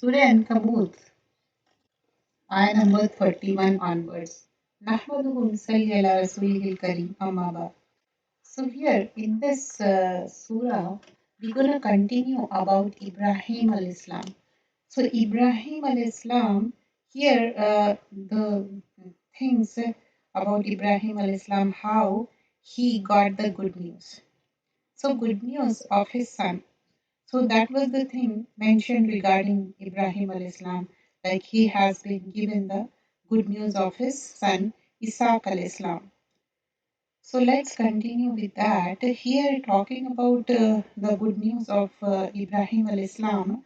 Surah Ankaboot, ayah number 31 onwards. Nahmaduhu nusalli ala rasulihil kareem amma ba'd. So here in this surah, we're going to continue about Ibrahim al-Islam. So Ibrahim al-Islam, here the things about Ibrahim al-Islam, how he got the good news. So good news of his son. So that was the thing mentioned regarding Ibrahim al-Islam, like he has been given the good news of his son Isaac al-Islam. So let's continue with that. Here talking about the good news of Ibrahim al-Islam,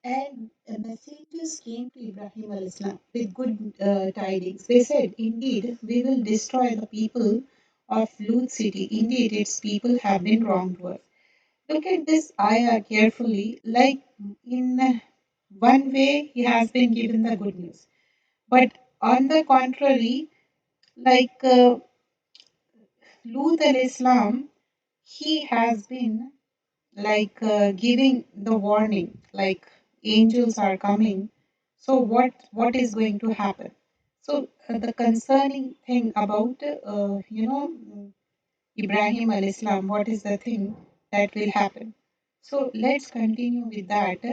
and messengers came to Ibrahim al-Islam with good tidings. They said, indeed, we will destroy the people of Lut city. Indeed, its people have been wronged to us. Look at this ayah carefully. Like in one way, he has been given the good news. But on the contrary, like Lut al-Islam, he has been giving the warning, like angels are coming. So what is going to happen? So the concerning thing about Ibrahim al-Islam, what is the thing that will happen? So let's continue with that.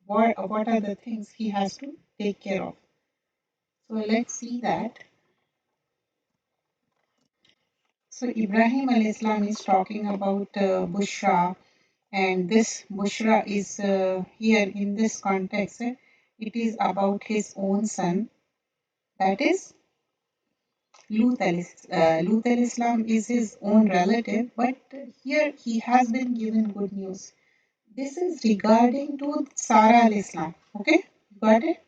What are the things he has to take care of? So let's see that. So Ibrahim al-Islam is talking about Bushra, and this Bushra is here in this context. It is about his own son, that is Lut al-Islam is his own relative, but here he has been given good news. This is regarding to Sarah al-Islam. Okay, got it?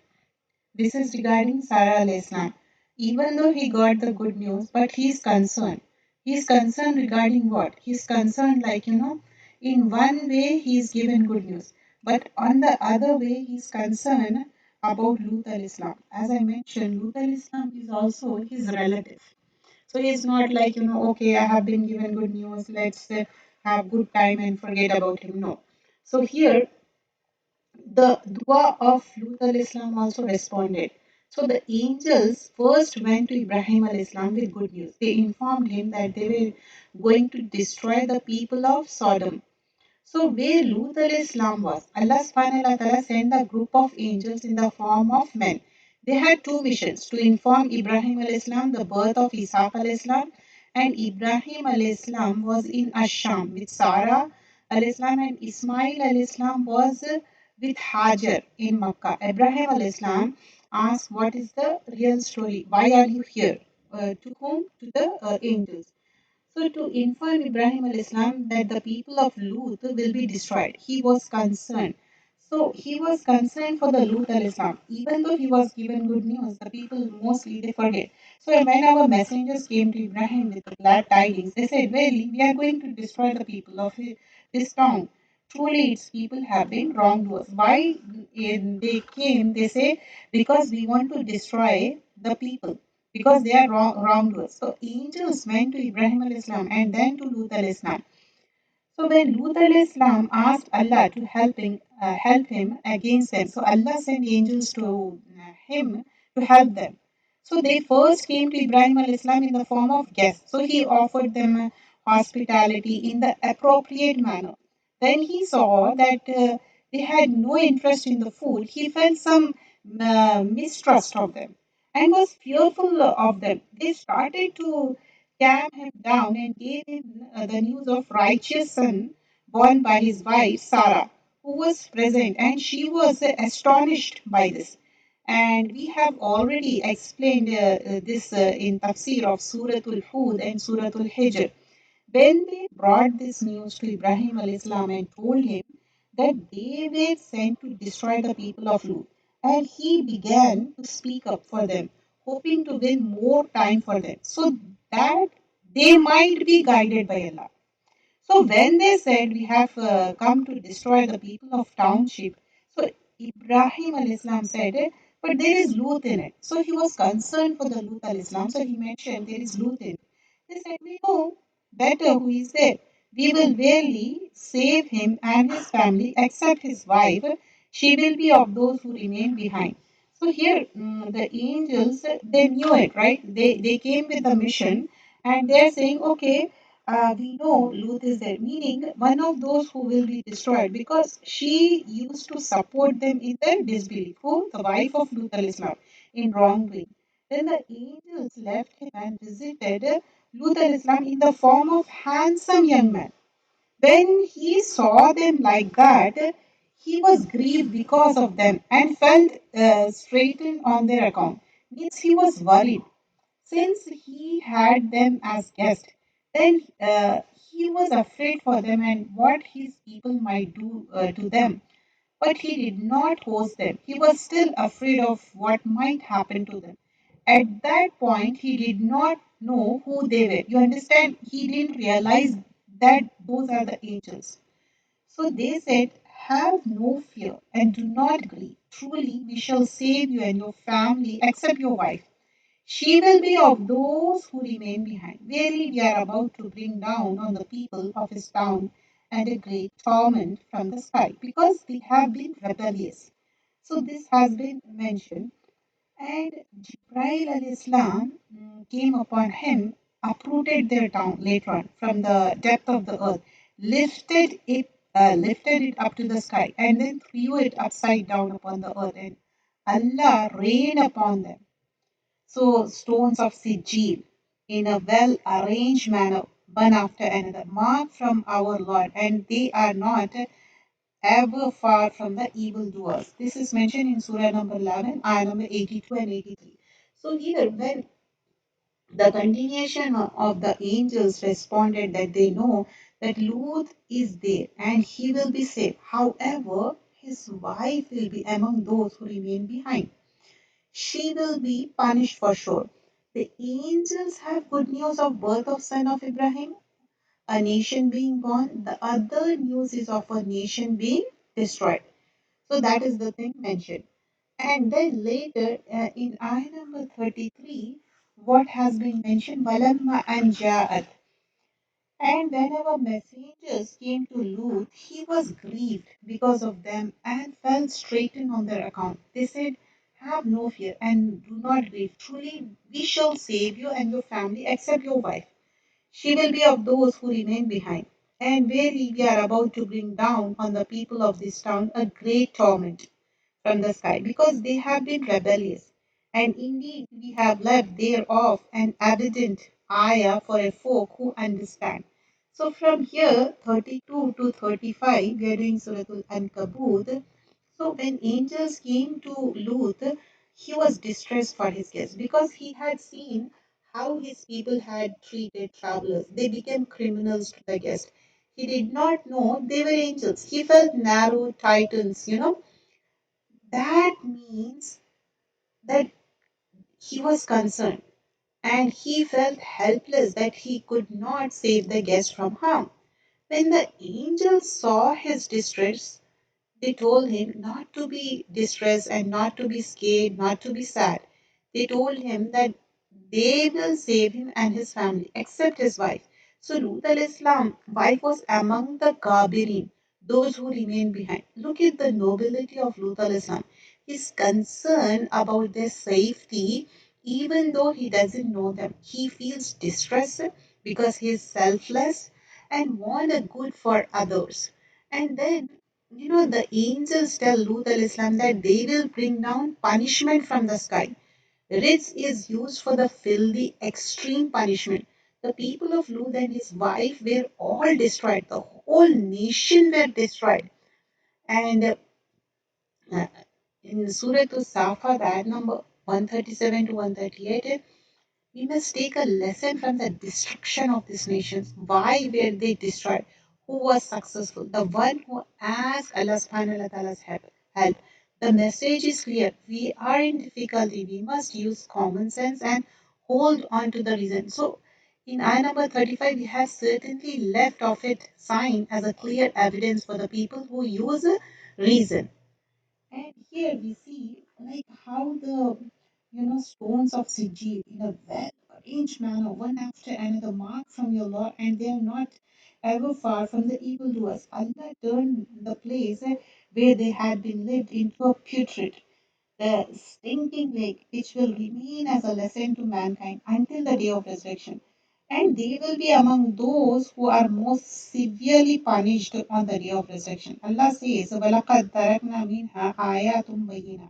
This is regarding Sarah al-Islam. Even though he got the good news, but he is concerned. He is concerned regarding what? He is concerned, in one way he is given good news, but on the other way he is concerned about Lut al-Islam. As I mentioned, Lut al-Islam is also his relative. So he's not like, okay, I have been given good news, let's have good time and forget about him. No. So here the dua of Lut al-Islam also responded. So the angels first went to Ibrahim al-Islam with good news. They informed him that they were going to destroy the people of Sodom. So where Lut al-Islam was, Allah subhanahu wa ta'ala sent a group of angels in the form of men. They had two missions: to inform Ibrahim al-Islam the birth of Isaac al-Islam, and Ibrahim al-Islam was in Asham with Sarah al-Islam, and Ismail al-Islam was with Hajar in Makkah. Ibrahim al-Islam asked, what is the real story? Why are you here? To whom? To the angels. So to inform Ibrahim al-Islam that the people of Lut will be destroyed, he was concerned. So he was concerned for the Lut al-Islam. Even though he was given good news, the people mostly they forget. So when our messengers came to Ibrahim with the glad tidings, they said, verily, we are going to destroy the people of this town. Truly, its people have been wrong to us. Why they came? They say, because we want to destroy the people, because they are wrong to us. So angels went to Ibrahim al-Islam and then to Lut al-Islam. So when Lut al-Islam asked Allah to help him against them, so Allah sent angels to him to help them. So they first came to Ibrahim al-Islam in the form of guests. So he offered them hospitality in the appropriate manner. Then he saw that they had no interest in the food. He felt some mistrust of them and was fearful of them. They started to calm him down and gave him the news of righteous son born by his wife Sarah, who was present, and she was astonished by this. And we have already explained this in Tafseer of Surah Al-Hud and Surah Al-Hijr. When they brought this news to Ibrahim al-Islam and told him that they were sent to destroy the people of Lut, and he began to speak up for them, hoping to win more time for them, so that they might be guided by Allah. So when they said, we have come to destroy the people of township, so Ibrahim al-Islam said, but there is Lut in it. So he was concerned for the Lut al-Islam. So he mentioned there is Lut in it. They said, we know better who is there. We will really save him and his family, except his wife. She will be of those who remain behind. So here, the angels, they knew it, right? They came with a mission, and they're saying, okay, we know Lut is there, meaning one of those who will be destroyed because she used to support them in their disbelief. Who? The wife of Lut al-Islam in wrongdoing. Then the angels left him and visited Lut al-Islam in the form of handsome young man. When he saw them like that, he was grieved because of them and felt straitened on their account. Means he was worried since he had them as guests. Then he was afraid for them and what his people might do to them. But he did not host them. He was still afraid of what might happen to them. At that point, he did not know who they were. You understand? He didn't realize that those are the angels. So they said, have no fear and do not grieve. Truly, we shall save you and your family, except your wife. She will be of those who remain behind. Verily, we are about to bring down on the people of his town and a great torment from the sky because they have been rebellious. So, this has been mentioned. And Jibreel al-Islam came upon him, uprooted their town later on from the depth of the earth, lifted it up to the sky, and then threw it upside down upon the earth. And Allah rained upon them. So stones of Sijil in a well arranged manner, one after another, marked from our Lord, and they are not ever far from the evildoers. This is mentioned in Surah number 11, ayah number 82 and 83. So here, when the continuation of the angels responded that they know that Lut is there and he will be saved. However, his wife will be among those who remain behind. She will be punished for sure. The angels have good news of birth of son of Ibrahim, a nation being born. The other news is of a nation being destroyed. So that is the thing mentioned. And then later in ayah number 33, what has been mentioned, Walamma anja'at. And whenever messengers came to Lut, he was grieved because of them and felt straitened on their account. They said, have no fear and do not grieve. Truly, we shall save you and your family except your wife. She will be of those who remain behind. And verily, we are about to bring down on the people of this town a great torment from the sky because they have been rebellious. And indeed, we have left thereof an evident ayah for a folk who understand. So from here, 32 to 35, we are doing Surah Al-Ankabut. So when angels came to Lut, he was distressed for his guests because he had seen how his people had treated travelers. They became criminals to the guest. He did not know they were angels. He felt narrow titans. That means that he was concerned and he felt helpless that he could not save the guest from harm. When the angels saw his distress, they told him not to be distressed and not to be scared, not to be sad. They told him that they will save him and his family, except his wife. So Lut al-Islam, wife was among the Gabirin, those who remained behind. Look at the nobility of Lut al-Islam. He's concerned about their safety, even though he doesn't know them. He feels distressed because he is selfless and want a good for others. And then the angels tell Lut al-Islam that they will bring down punishment from the sky. Ritz is used for the filthy extreme punishment. The people of Lut and his wife were all destroyed. The whole nation were destroyed. And in Surah Al-Safat, ayat number 137 to 138, we must take a lesson from the destruction of these nations. Why were they destroyed? Who was successful? The one who asked Allah subhanahu wa ta'ala's help. The message is clear. We are in difficulty. We must use common sense and hold on to the reason. So in ayah number 35, we have certainly left off it sign as a clear evidence for the people who use reason. And here we see like how the stones of Sijil in a well arranged manner, one after another, mark from your Lord, and they are not ever far from the evildoers. Allah turned the place where they had been lived into a putrid, the stinking lake, which will remain as a lesson to mankind until the day of resurrection. And they will be among those who are most severely punished on the day of resurrection. Allah says, وَلَقَدْ تَرَكْنَا مِنْهَا آيَاتٌ بَيِّنَةٌ.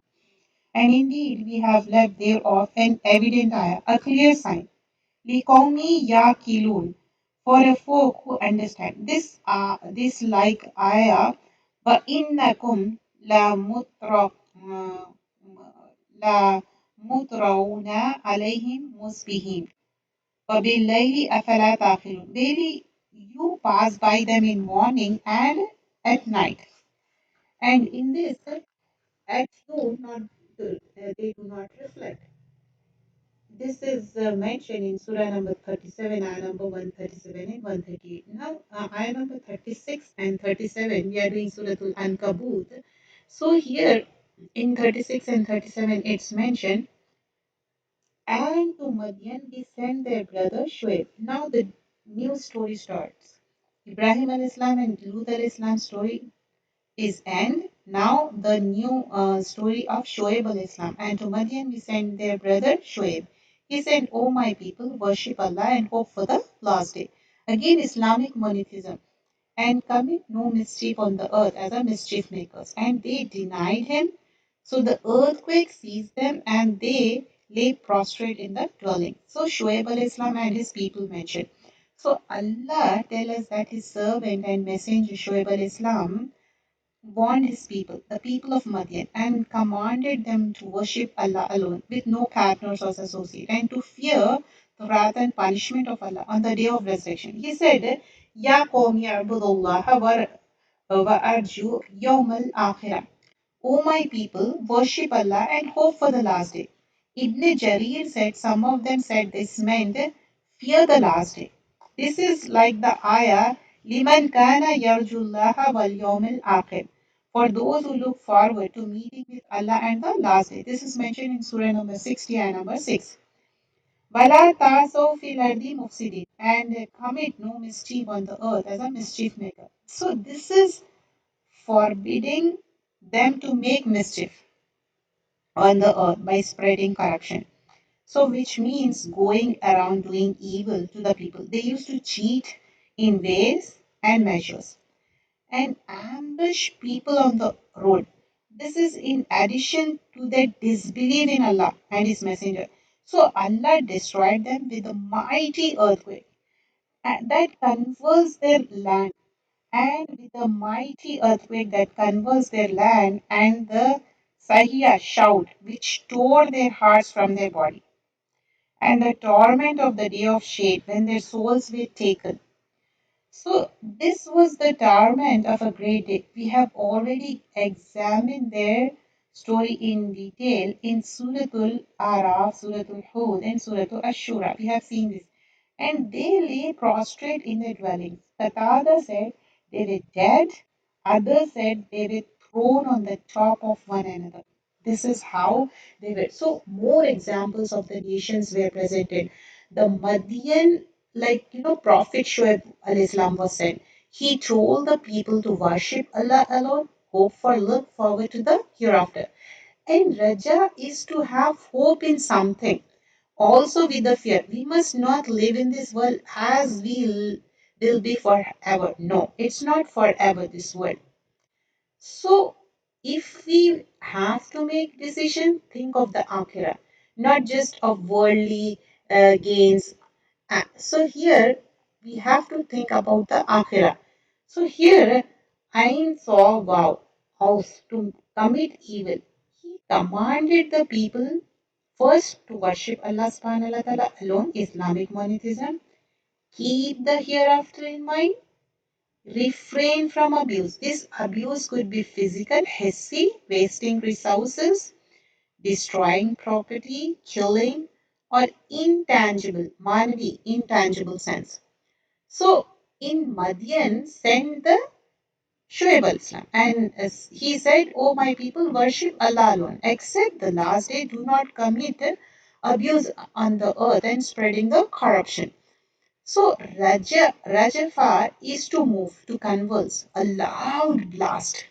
And indeed, we have left thereof an evident ayah, a clear sign. لِقَوْمِ يَعْقِلُونَ, for a folk who understand. This like ayah, وَإِنَّكُمْ لَمُطْرَوْنَ عَلَيْهِمْ مُصْبِحِينَ وَبِاللَّيْلِ أَفَلَا تَعْقِلُونَ. Daily you pass by them in morning and at night. And in this, at you not they do not reflect. This is mentioned in Surah number 37, ayah number 137 and 138. Now, ayah number 36 and 37, we are doing Surah Al-Ankabut. So here in 36 and 37, it's mentioned, and to Madian we sent their brother Shuaib. Now the new story starts. Ibrahim al-Islam and Lut al-Islam story is end. Now the new story of Shoaib al-Islam. And to Madian we sent their brother Shoaib. He said, O my people, worship Allah and hope for the last day. Again, Islamic monotheism. And commit no mischief on the earth as a mischief makers. And they denied him. So the earthquake seized them and they lay prostrate in the dwelling. So Shoaib al-Islam and his people mentioned. So Allah tells us that his servant and messenger Shoaib al-Islam warned his people, the people of Madian, and commanded them to worship Allah alone with no partners or associates, and to fear the wrath and punishment of Allah on the day of resurrection. He said, Ya qawmi abudullah wa arju yawm al-akhirah. O my people, worship Allah and hope for the last day. Ibn Jarir said, some of them said this meant fear the last day. This is like the ayah, Liman kana yarjullaha wal yawmil akhir. For those who look forward to meeting with Allah and the last day. This is mentioned in Surah number 60 and number 6. Wala ta'asaw fil ardi mufsidin, and commit no mischief on the earth as a mischief maker. So this is forbidding them to make mischief on the earth by spreading corruption. So, which means going around doing evil to the people. They used to cheat in ways and measures and ambush people on the road. This is in addition to their disbelief in Allah and His Messenger. So, Allah destroyed them with a mighty earthquake that convulsed their land, and with a mighty earthquake that convulsed their land, and the Sahiya shout, which tore their hearts from their body, and the torment of the day of shade when their souls were taken. So, this was the torment of a great day. We have already examined their story in detail in Suratul Araf, Suratul Hud, and Suratul Ashura. We have seen this. And they lay prostrate in their dwellings. Qatada said they were dead, others said they were thrown on the top of one another. This is how they were. So, more examples of the nations were presented. The Madian, Prophet Shuaib al-Islam was sent. He told the people to worship Allah alone, look forward to the hereafter. And Raja is to have hope in something. Also with the fear. We must not live in this world as we will be forever. No, it's not forever, this world. So, if we have to make decision, think of the akhirah, not just of worldly gains. So here we have to think about the akhirah. So here Ain saw wow house to commit evil. He commanded the people first to worship Allah subhanahu wa ta'ala alone, Islamic monotheism, keep the hereafter in mind, refrain from abuse. This abuse could be physical, hissy, wasting resources, destroying property, killing, or intangible, manvi, intangible sense. So, in Madian, send the Shoaib al-Islam. And he said, O my people, worship Allah alone. Except the last day, do not commit abuse on the earth and spreading the corruption. So Rajafa is to move, to convulse, a loud blast.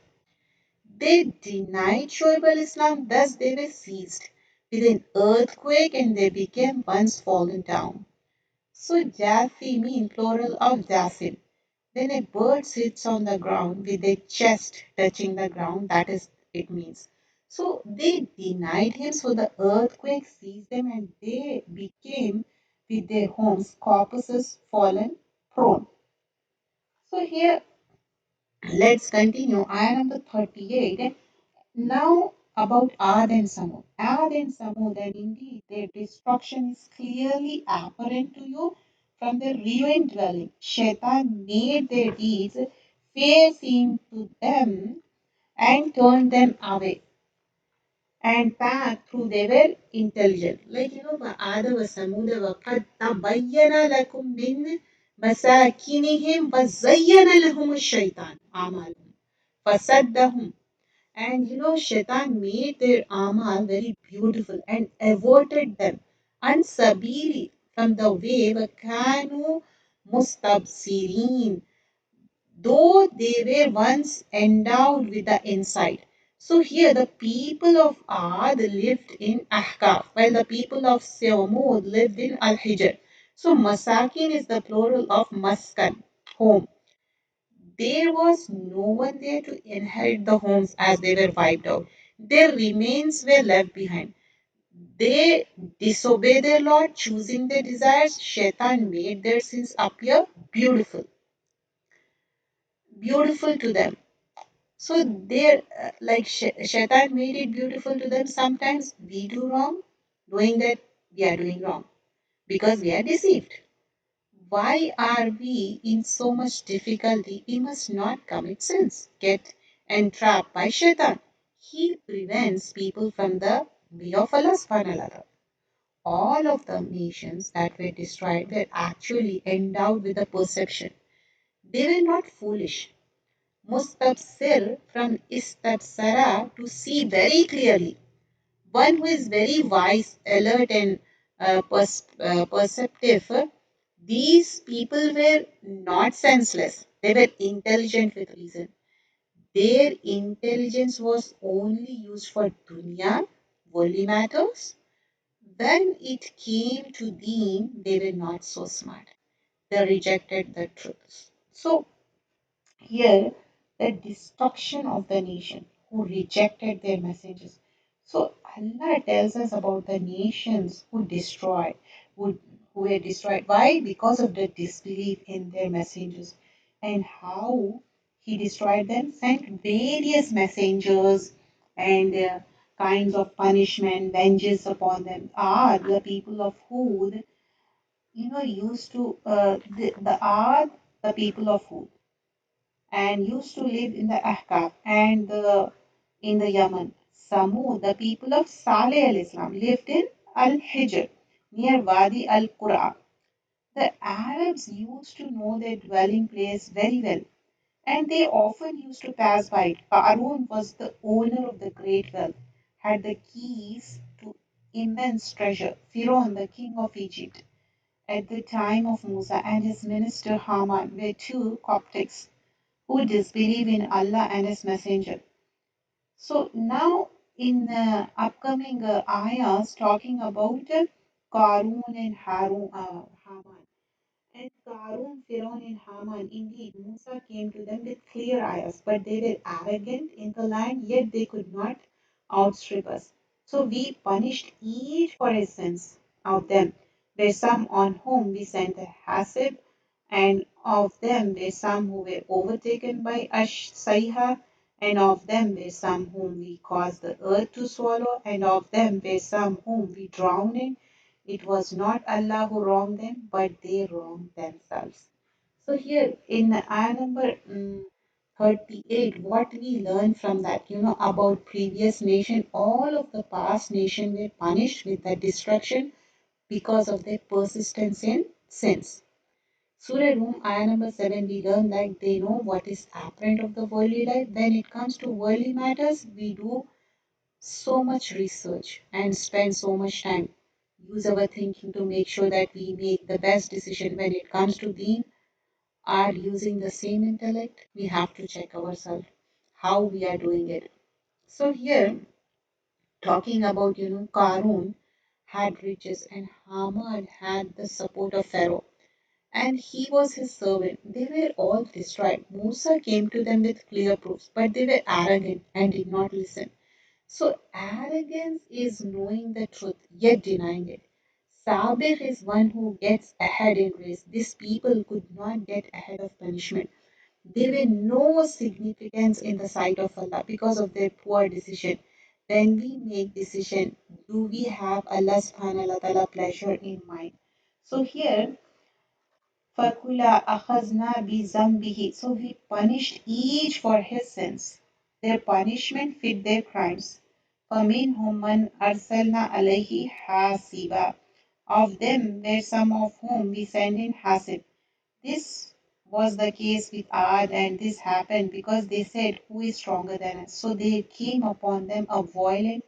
They denied Shoaib al-Islam, thus they were seized with an earthquake and they became once fallen down. So Jathimi, plural of Jasim. When a bird sits on the ground with a chest touching the ground, that is it means. So they denied him, so the earthquake seized them and they became with their homes, corpses fallen prone. So here let's continue. Ayah number 38. Now about Ad and Samud. Ad and Samud, and indeed their destruction is clearly apparent to you from their ruined dwelling. Shaitan made their deeds fair seem to them and turned them away. And that through they were intelligent. Like وَعَادَ وَثَمُودَ وَقَدْ تَبَيَّنَ لَكُم مِّن مَّسَاكِنِهِمْ وَزَيَّنَ لَهُمُ الشَّيْطَانُ أَعْمَالَهُمْ فَصَدَّهُمْ. And Shaitan made their amal very beautiful and averted them unsabili from the way وَكَانُوا mustabsirin, though they were once endowed with the insight. So here the people of Ad lived in Ahqaf, while the people of Samud lived in Al-Hijr. So Masakin is the plural of Maskan, home. There was no one there to inherit the homes as they were wiped out. Their remains were left behind. They disobeyed their Lord, choosing their desires. Shaitan made their sins appear beautiful, beautiful to them. So they're like Shaitan made it beautiful to them. Sometimes we do wrong, doing that we are doing wrong because we are deceived. Why are we in so much difficulty? We must not commit sins, get entrapped by Shaitan. He prevents people from the way of Allah subhanahu wa ta'ala. All of the nations that were destroyed were actually endowed with a perception. They were not foolish. Mustabsir from istabsara, to see very clearly. One who is very wise, alert, and perceptive. These people were not senseless. They were intelligent with reason. Their intelligence was only used for dunya, worldly matters. When it came to deen, they were not so smart. They rejected the truth. So here, the destruction of the nation who rejected their messages. So Allah tells us about the nations who destroyed, who were destroyed. Why? Because of the disbelief in their messengers. And how He destroyed them, sent various messengers and kinds of punishment, vengeance upon them. Are the people of Hud, used to the people of Hud and used to live in the Ahqaf and in the Yemen. Samud, the people of Saleh al-Islam, lived in Al-Hijr near Wadi al-Qura. The Arabs used to know their dwelling place very well and they often used to pass by it. Qarun was the owner of the great wealth, had the keys to immense treasure. Pharaoh, the king of Egypt, at the time of Musa, and his minister Haman were two Coptics who disbelieve in Allah and His Messenger. So now in the upcoming ayahs talking about Qarun and Haman. And Qarun, Firaun, and Haman, indeed, Musa came to them with clear ayahs, but they were arrogant in the land, yet they could not outstrip us. So we punished each for his sins of them. Were some on whom we sent a hasib, and of them were some who were overtaken by Sayha, and of them were some whom we caused the earth to swallow, and of them were some whom we drowned in. It was not Allah who wronged them, but they wronged themselves. So here in ayah number 38, what we learn from that, about previous nation, all of the past nation were punished with the destruction because of their persistence in sins. Surah Rum, ayah number 7, we learn that they know what is apparent of the worldly life. When it comes to worldly matters, we do so much research and spend so much time, use our thinking to make sure that we make the best decision. When it comes to deen, are using the same intellect, we have to check ourselves how we are doing it. So here, talking about, Karun had riches and Haman had the support of Pharaoh, and he was his servant. They were all destroyed. Musa came to them with clear proofs, but they were arrogant and did not listen. So, arrogance is knowing the truth yet denying it. Sabir is one who gets ahead in race. These people could not get ahead of punishment. They were no significance in the sight of Allah because of their poor decision. When we make decision, do we have Allah subhanahu wa ta'ala pleasure in mind? So here, فَكُلَا أَخَذْنَا بِذَنبِهِ. So we punished each for his sins. Their punishment fit their crimes. فَمِنْهُمْ مَنْ أَرْسَلْنَا عَلَيْهِ حَاسِبًا. Of them were some of whom we sent in Hasib. This was the case with Ad, and this happened because they said, who is stronger than us? So there came upon them a violent,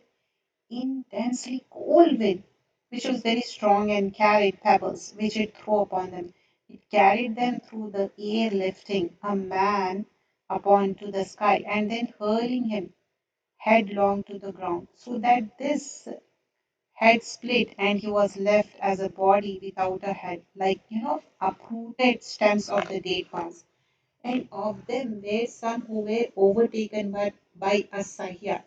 intensely cold wind, which was very strong and carried pebbles, which it threw upon them. It carried them through the air, lifting a man upon to the sky and then hurling him headlong to the ground, so that this head split and he was left as a body without a head, like, uprooted stems of the dead ones. And of them were some who were overtaken by a Sahya.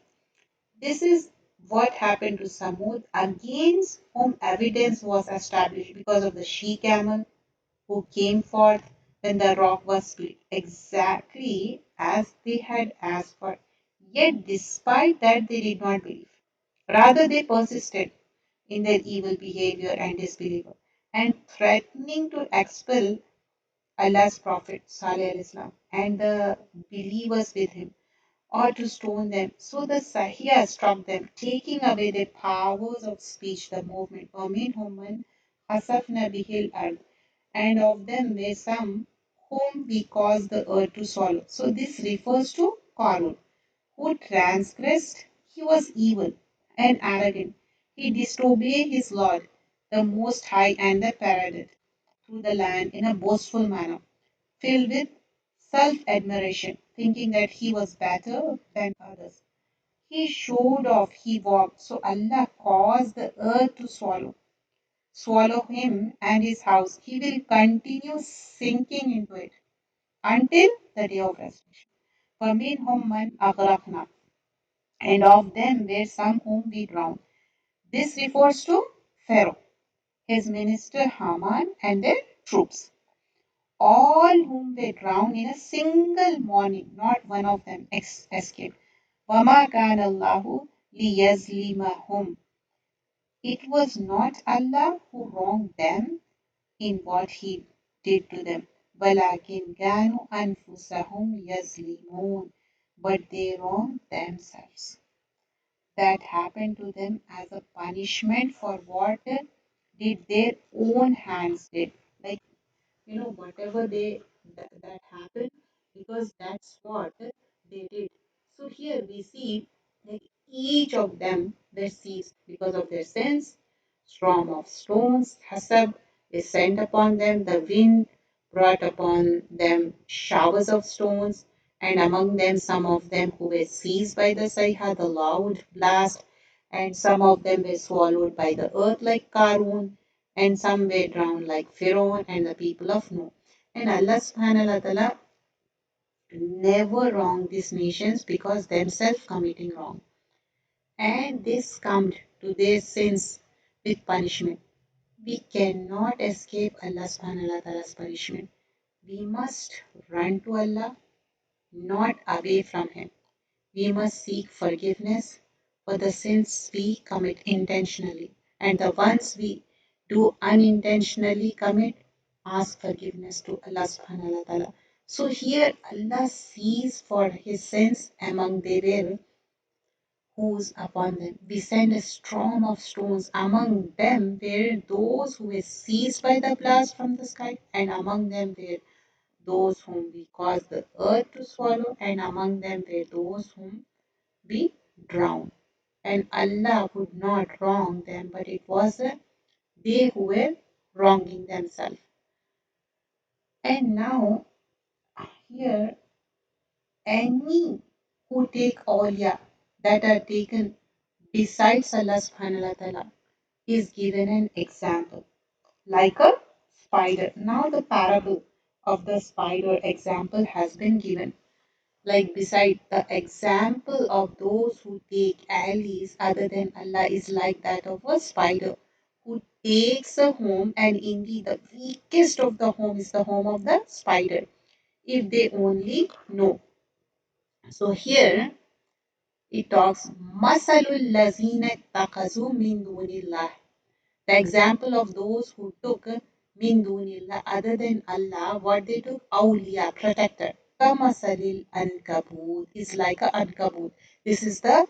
This is what happened to Samud, against whom evidence was established because of the she camel who came forth when the rock was split, exactly as they had asked for. Yet, despite that, they did not believe. Rather, they persisted in their evil behavior and disbelief, and threatening to expel Allah's Prophet Salih and the believers with him, or to stone them. So the Sahya struck them, taking away their powers of speech, the movement. وَمِنْهُمْ مَنْ خَسَفْنَا بِهِ الْأَرْضِ. And of them were some whom we caused the earth to swallow. So this refers to Qarun, who transgressed. He was evil and arrogant. He disobeyed his Lord, the Most High, and the paraded through the land in a boastful manner, filled with self admiration, thinking that he was better than others. He showed off, he walked, so Allah caused the earth to swallow him and his house. He will continue sinking into it until the day of resurrection. فَمِنْهُمْ مَنْ أَغْرَقْنَا. And of them were some whom we drowned. This refers to Pharaoh, his minister Haman, and their troops, all whom they drowned in a single morning. Not one of them escaped. وَمَا كَانَ اللَّهُ لِيَظْلِمَهُمْ. It was not Allah who wronged them in what He did to them. وَلَكِنْ كَانُوا أَنفُسَهُمْ يَظْلِمُونَ. But they wronged themselves. That happened to them as a punishment for what did their own hands did. Like, whatever that happened, because that's what they did. So here we see that each of them were seized because of their sins. Storm of stones, hasab, is sent upon them. The wind brought upon them showers of stones, and among them some of them who were seized by the sayha, the loud blast, and some of them were swallowed by the earth like Karun, and some were drowned like Pharaoh and the people of Noah. And Allah subhanahu wa ta'ala never wronged these nations because themselves committing wrong. And they succumbed to their sins with punishment. We cannot escape Allah subhanahu wa ta'ala's punishment. We must run to Allah, not away from Him. We must seek forgiveness for the sins we commit intentionally, and the ones we do unintentionally commit, ask forgiveness to Allah subhanahu wa ta'ala. So here Allah sees for his sins among they were who's upon them. We send a storm of stones. Among them were those who were seized by the blast from the sky, and among them were those whom we caused the earth to swallow, and among them were those whom we drowned. And Allah would not wrong them, but it was they who were wronging themselves. And now, here, any who take awliya, that are taken besides Allah subhanahu wa ta'ala is given an example, like a spider. Now the parable of the spider example has been given. Like beside the example of those who take allies other than Allah is like that of a spider who takes a home, and indeed the weakest of the home is the home of the spider, if they only know. So here it talks Masalul Lazina Takazu min dunillah. The example of those who took min dunillah other than Allah, what they took, awliya, protector. Kamasalil Ankaboot is like a Ankaboot. This is the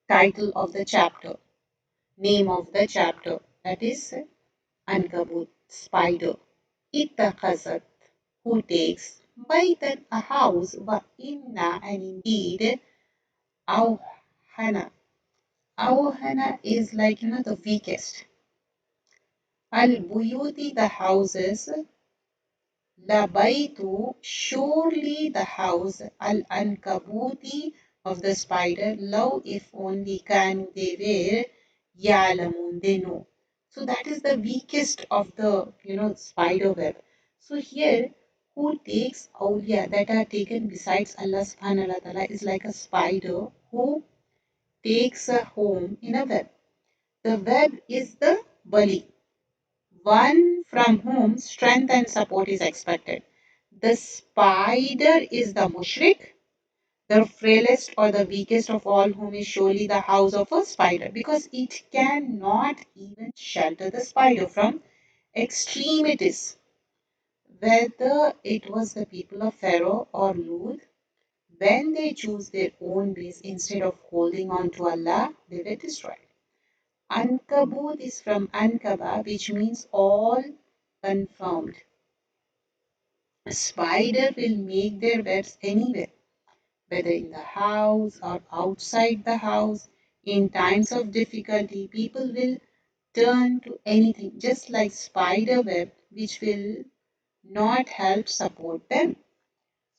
title of the chapter, name of the chapter. That is Ankaboot, spider. Ittakhazat, who takes baitan, a house, wa inna, and indeed, awhana. Awhana is like, the weakest. Al buyuti, the houses, Labaitu, surely the house, Al Ankabuti, of the spider, Law, if only can they were, Yalamun, they know. So that is the weakest of the spider web. So here, who takes awliya that are taken besides Allah subhanahu wa ta'ala is like a spider who takes a home in a web. The web is the bali, one from whom strength and support is expected. The spider is the mushrik, the frailest or the weakest of all whom is surely the house of a spider, because it cannot even shelter the spider from extremities. Whether it was the people of Pharaoh or Lut, when they choose their own ways instead of holding on to Allah, they were destroyed. Ankabut is from Ankaba, which means all confirmed. A spider will make their webs anywhere, whether in the house or outside the house. In times of difficulty, people will turn to anything, just like spider web, which will not help support them.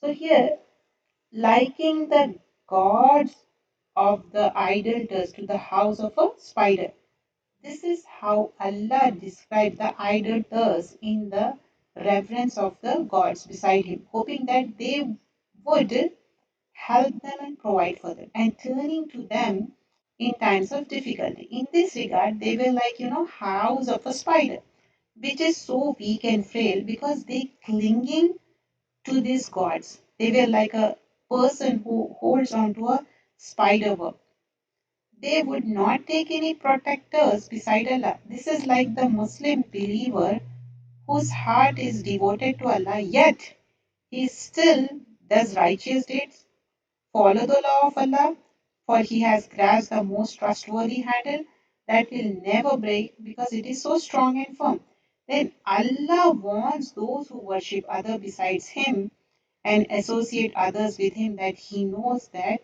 So here, liking the gods of the idolaters to the house of a spider. This is how Allah described the idolaters in the reverence of the gods beside Him, hoping that they would help them and provide for them, and turning to them in times of difficulty. In this regard, they were like, house of a spider, which is so weak and frail because they clinging to these gods. They were like a person who holds on to a spider web. They would not take any protectors beside Allah. This is like the Muslim believer whose heart is devoted to Allah, yet he still does righteous deeds, follow the law of Allah, for he has grasped the most trustworthy handle that will never break because it is so strong and firm. Then Allah warns those who worship other besides Him and associate others with Him that He knows that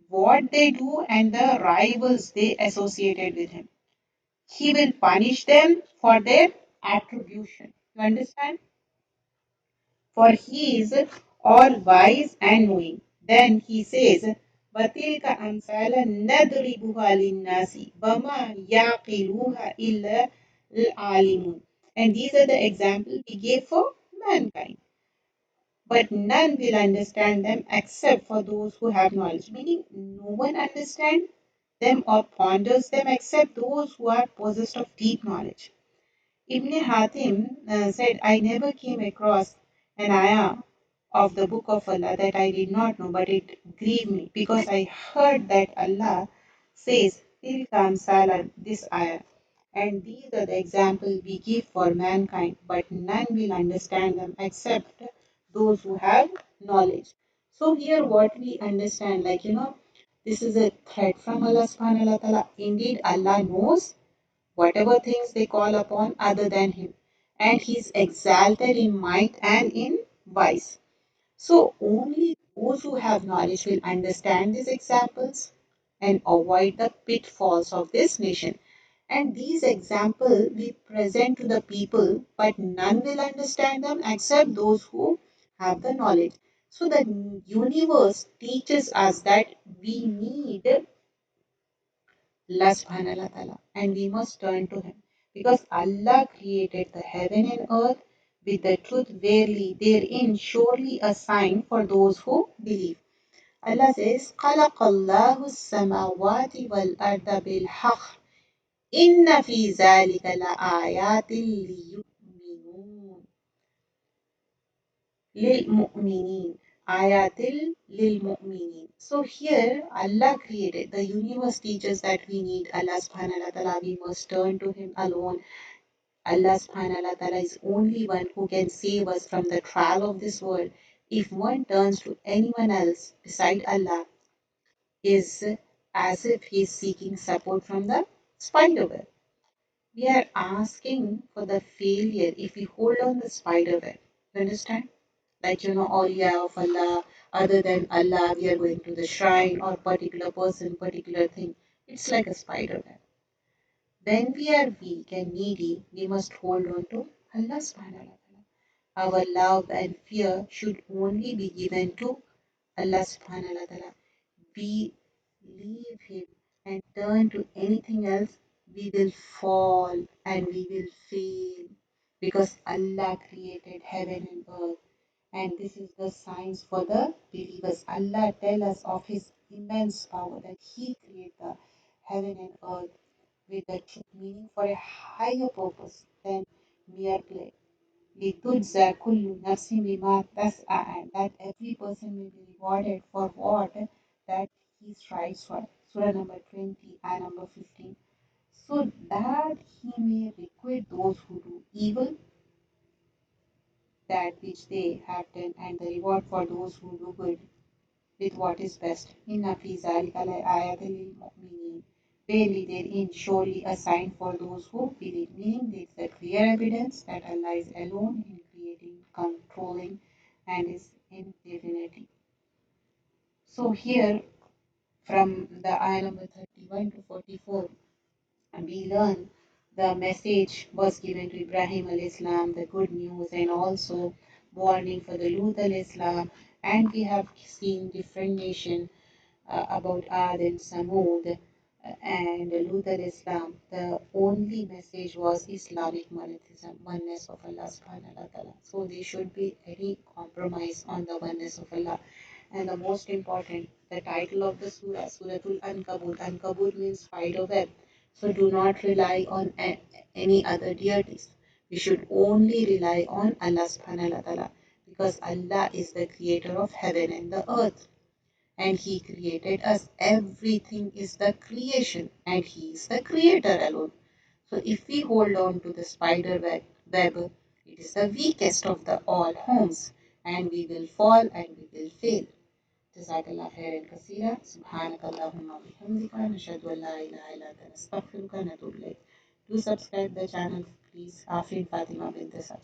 what they do and the rivals they associated with Him. He will punish them for their attribution. You understand? For He is all wise and knowing. Then He says, وَتِلْكَ أَمْثَالًا نَضْرِبُهَا لِلنَّاسِ وَمَا يَعْقِلُهَا إِلَّا الْعَالِمُونَ. And these are the examples He gave for mankind. But none will understand them except for those who have knowledge. Meaning, no one understands them or ponders them except those who are possessed of deep knowledge. Ibn Hatim said, I never came across an ayah of the book of Allah that I did not know, but it grieved me because I heard that Allah says, Tilka Salan, this ayah. And these are the examples we give for mankind, but none will understand them except those who have knowledge. So here what we understand, like this is a threat from Allah subhanahu wa ta'ala. Indeed, Allah knows whatever things they call upon other than Him, and He is exalted in might and in wise. So only those who have knowledge will understand these examples and avoid the pitfalls of this nation. And these examples we present to the people, but none will understand them except those who have the knowledge. So the universe teaches us that we need Allah subhanahu wa ta'ala and we must turn to Him because Allah created the heaven and earth with the truth verily therein surely a sign for those who believe. Allah says, خَلَقَ اللَّهُ السَّمَاوَاتِ وَالْأَرْضَ بِالْحَقِّ إِنَّ فِي ذَلِكَ لَآيَاتٍ لِلْمُؤْمِنِينَ Ayatil lil mu'minin. So here Allah created the universe teaches that we need Allah subhanahu wa ta'ala. We must turn to Him alone. Allah subhanahu wa ta'ala is only one who can save us from the trial of this world. If one turns to anyone else beside Allah, is as if he is seeking support from the spider web. We are asking for the failure if we hold on the spider web. You understand? Like, awliya of Allah, other than Allah, we are going to the shrine or particular person, particular thing. It's like a spider web. When we are weak and needy, we must hold on to Allah subhanahu wa ta'ala. Our love and fear should only be given to Allah subhanahu wa ta'ala. We leave Him and turn to anything else, we will fall and we will fail because Allah created heaven and earth. And this is the signs for the believers. Allah tell us of His immense power that He created the heaven and earth with the truth meaning for a higher purpose than mere play. لِتُجْزَى كُلُّ نَفْسٍ بِمَا تَسْعَى and that every person will be rewarded for what that he strives for. Surah number 20 and number 15. So that he may requite those who do evil that which they have done and the reward for those who do good with what is best. Inna fi zalika la ayatin lil mu'minin. Verily therein surely a sign for those who believe, meaning there is a clear evidence that Allah is alone in creating, controlling, and is infinity. So here from the ayah number 31 to 44, we learn the message was given to Ibrahim al-Islam, the good news, and also warning for the Lut al-Islam. And we have seen different nations about Ad and Samud and Lut al-Islam. The only message was Islamic monotheism, oneness of Allah subhanahu wa ta'ala. So there should be any compromise on the oneness of Allah. And the most important, the title of the surah, Suratul Ankaboot. Ankaboot means spider web. So do not rely on any other deities. We should only rely on Allah subhanahu wa ta'ala because Allah is the creator of heaven and the earth. And He created us. Everything is the creation and He is the creator alone. So if we hold on to the spider web, it is the weakest of the all homes and we will fall and we will fail. جزاك الله خيرا كثيرا سبحانك اللهم وبحمدك نشهد أن لا إله إلا أنت نستغفرك ونتوب إليك. Do subscribe the channel please. Afreen Fatima BINTEY.